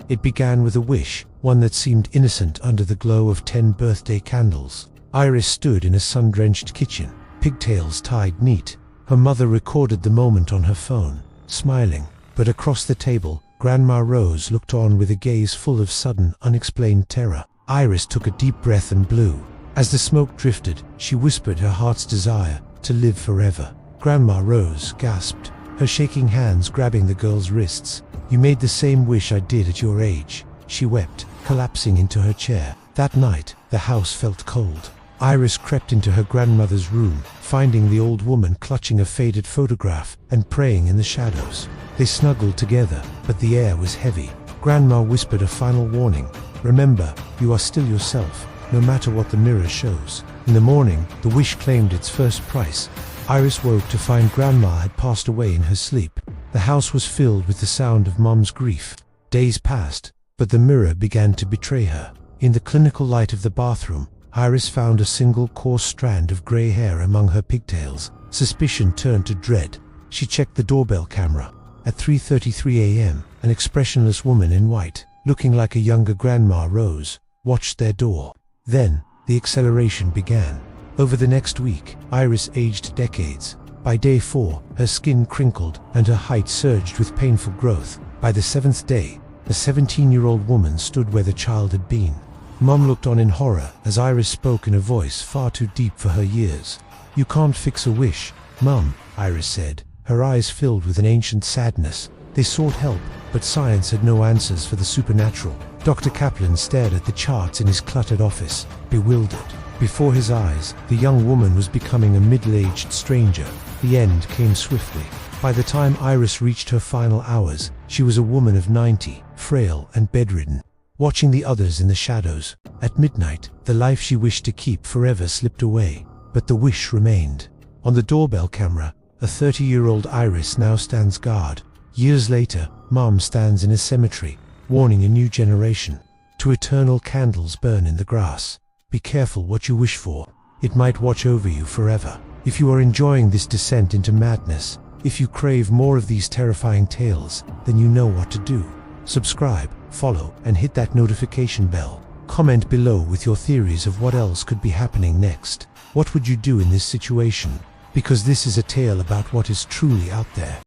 It began with a wish, one that seemed innocent under the glow of 10 birthday candles. Iris stood in a sun-drenched kitchen, pigtails tied neat. Her mother recorded the moment on her phone, smiling. But across the table, Grandma Rose looked on with a gaze full of sudden, unexplained terror. Iris took a deep breath and blew. As the smoke drifted, she whispered her heart's desire to live forever. Grandma Rose gasped, her shaking hands grabbing the girl's wrists. "You made the same wish I did at your age," she wept, collapsing into her chair. That night, the house felt cold. Iris crept into her grandmother's room, finding the old woman clutching a faded photograph and praying in the shadows. They snuggled together, but the air was heavy. Grandma whispered a final warning. "Remember, you are still yourself, no matter what the mirror shows." In the morning, the wish claimed its first price. Iris woke to find Grandma had passed away in her sleep. The house was filled with the sound of Mom's grief. Days passed, but the mirror began to betray her. In the clinical light of the bathroom, Iris found a single coarse strand of grey hair among her pigtails. Suspicion turned to dread. She checked the doorbell camera. At 3:33 a.m., an expressionless woman in white, looking like a younger Grandma Rose, watched their door. Then, the acceleration began. Over the next week, Iris aged decades. By day 4, her skin crinkled and her height surged with painful growth. By the 7th day, a 17-year-old woman stood where the child had been. Mom looked on in horror as Iris spoke in a voice far too deep for her years. "You can't fix a wish, Mom," Iris said, her eyes filled with an ancient sadness. They sought help, but science had no answers for the supernatural. Dr. Kaplan stared at the charts in his cluttered office, bewildered. Before his eyes, the young woman was becoming a middle-aged stranger. The end came swiftly. By the time Iris reached her final hours, she was a woman of 90, frail and bedridden, watching the others in the shadows. At midnight, the life she wished to keep forever slipped away, but the wish remained. On the doorbell camera, a 30-year-old Iris now stands guard. Years later, Mom stands in a cemetery, warning a new generation. To eternal candles burn in the grass. Be careful what you wish for. It might watch over you forever. If you are enjoying this descent into madness, if you crave more of these terrifying tales, then you know what to do. Subscribe, follow, and hit that notification bell. Comment below with your theories of what else could be happening next. What would you do in this situation? Because this is a tale about what is truly out there.